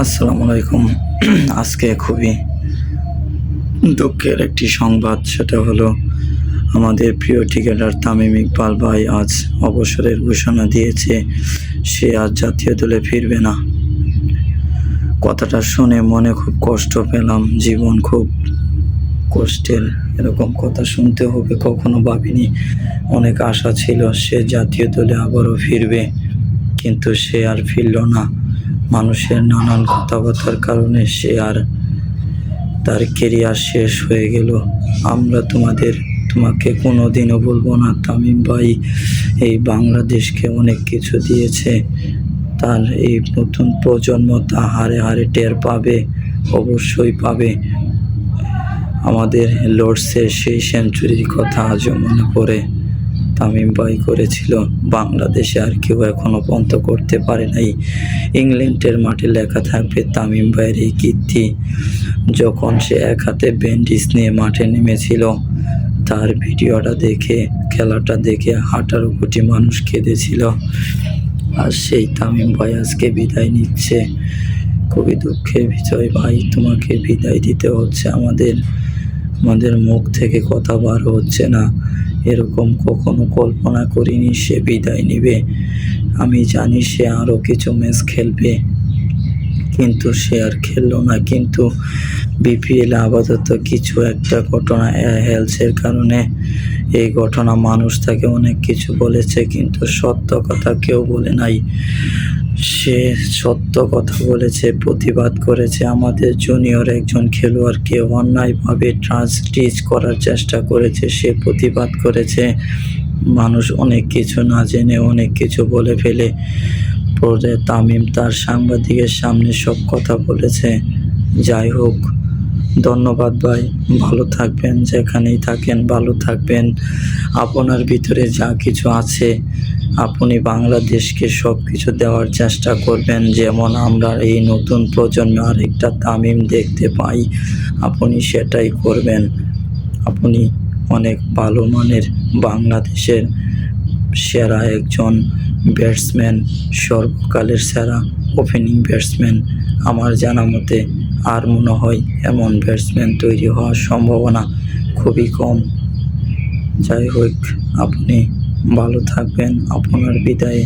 আসসালামু আলাইকুম। আজকে খুবই দুঃখের একটি সংবাদ, সেটা হলো আমাদের প্রিয় ক্রিকেটার তামিম ইকবাল ভাই আজ অবসরের ঘোষণা দিয়েছে। সে আজ জাতীয় দলে ফিরবে না। কথাটা শুনে মনে খুব কষ্ট পেলাম। জীবন খুব কষ্টের, এরকম কথা শুনতে হবে কখনো ভাবিনি। অনেক আশা ছিল সে জাতীয় দলে আবারও ফিরবে, কিন্তু সে আর ফিরল না। মানুষের নানান কথাবার্তার কারণে তার কেরিয়ার শেষ হয়ে গেল। আমরা তোমাকে কোনোদিনও বলবো না, তামিম ভাই এই বাংলাদেশকে অনেক কিছু দিয়েছে। তার এই নতুন প্রজন্ম তা হারে হারে টের পাবে, অবশ্যই পাবে। আমাদের লর্ডসের সেই সেঞ্চুরির কথা আজও মনে পড়ে। তামিম ভাই করেছিল, বাংলাদেশে আর কেউ এখনো পর্যন্ত করতে পারে নাই। ইংল্যান্ডের মাঠে লেখা থাকবে তামিম ভাইয়ের এই কীর্তি। যখন সে এক হাতে ব্যান্ডিজ নিয়ে মাঠে নেমেছিল, তার ভিডিওটা দেখে, খেলাটা দেখে 18 কোটি মানুষ কেঁদেছিল। আর সেই তামিম ভাই আজকে বিদায় নিচ্ছে। খুবই দুঃখের বিষয় ভাই, তোমাকে বিদায় দিতে হচ্ছে। আমাদের মুখ থেকে কথা বার হচ্ছে না। এরকম কখনো কল্পনা করিনি সে বিদায় নেবে। আমি জানি সে আরও কিছু ম্যাচ খেলবে, কিন্তু সে আর খেললো না। কিন্তু বিপিএল আপাতত কিছু একটা ঘটনা, হেলথের কারণে এই ঘটনা, মানুষ তাকে অনেক কিছু বলেছে, কিন্তু সত্য কথা কেউ বলে নাই। সে সত্য কথা বলেছে, প্রতিবাদ করেছে। আমাদের জুনিয়র একজন খেলোয়াড়কে অন্যায়ভাবে ট্রিট করার চেষ্টা করেছে, সে প্রতিবাদ করেছে। মানুষ অনেক কিছু না জেনে অনেক কিছু বলে ফেলে। পরে তামিম তার সাংবাদিকের সামনে সব কথা বলেছে। যাই হোক, ধন্যবাদ ভাই, ভালো থাকবেন, যেখানেই থাকেন ভালো থাকবেন। আপনার ভিতরে যা কিছু আছে আপনি বাংলাদেশকে সব কিছু দেওয়ার চেষ্টা করবেন, যেমন আমরা এই নতুন প্রজন্মে আরেকটা তামিম দেখতে পাই। আপনি সেটাই করবেন। আপনি অনেক ভালো মানের বাংলাদেশের সেরা একজন ব্যাটসম্যান, সর্বকালের সেরা ওপেনিং ব্যাটসম্যান। আমার জানা মতে আর মনে হয় এমন ব্যাটসম্যান তৈরি হওয়ার সম্ভাবনা খুবই কম। যাই হোক, আপনি ভালো থাকবেন। আপনার বিদায়ে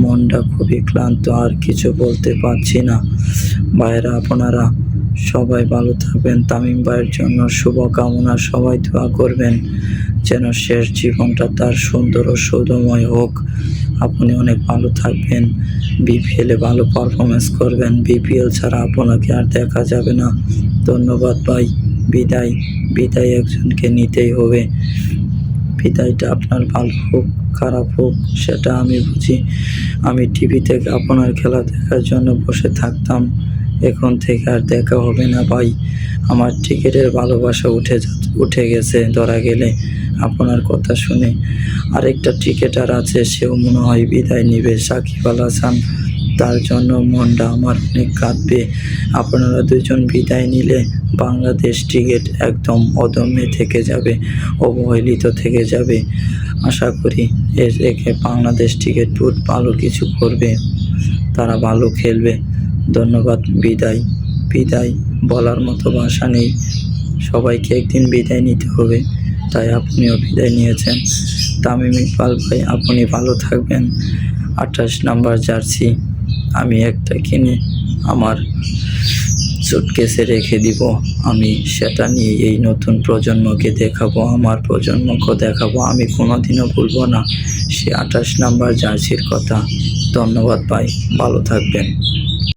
মনটা খুবই ক্লান্ত, আর কিছু বলতে পারছি না। ভাইয়েরা, আপনারা সবাই ভালো থাকবেন। তামিম ভাইয়ের জন্য শুভকামনা, সবাই দোয়া করবেন যেন শেষ জীবনটা তার সুন্দর ও সৌধময় হোক। আপনি অনেক ভালো থাকবেন, বিপিএলে ভালো পারফরমেন্স করবেন। বিপিএল ছাড়া আপনাকে আর দেখা যাবে না। ধন্যবাদ ভাই। বিদায় একজনকে নিতেই হবে। বিদায়টা আপনার ভালো হোক খারাপ হোক সেটা আমি বুঝি। আমি টিভিতে আপনার খেলা দেখার জন্য বসে থাকতাম, এখন থেকে আর দেখা হবে না ভাই। আমার ক্রিকেটের ভালোবাসা উঠে গেছে ধরা গেলে আপনার কথা শুনে। আরেকটা ক্রিকেটার আছে, সেও মনে হয় বিদায় নেবে, সাকিব আল হাসান। তার জন্য মনটা আমার অনেক কাঁদবে। আপনারা দুজন বিদায় নিলে বাংলাদেশ ক্রিকেট একদম অদম্যে থেকে যাবে, অবহেলিত থেকে যাবে। আশা করি এর থেকে বাংলাদেশ ক্রিকেট বোর্ড ভালো কিছু করবে, তারা ভালো খেলবে। ধন্যবাদ। বিদায় বলার মতো ভাষা নেই। সবাইকে একদিন বিদায় নিতে হবে, তাই আপনিও বিদায় নিয়েছেন। তামিম ইকবাল ভাই, আপনি ভালো থাকবেন। 28 নাম্বার জার্সি আমি একটা কিনে আমার সুটকেসে রেখে দিব। আমি সেটা নিয়ে এই নতুন প্রজন্মকে দেখাবো, আমার প্রজন্মকে দেখাবো। আমি কোনোদিনও ভুলবো না সে 28 নাম্বার জার্সির কথা। ধন্যবাদ ভাই, ভালো থাকবেন।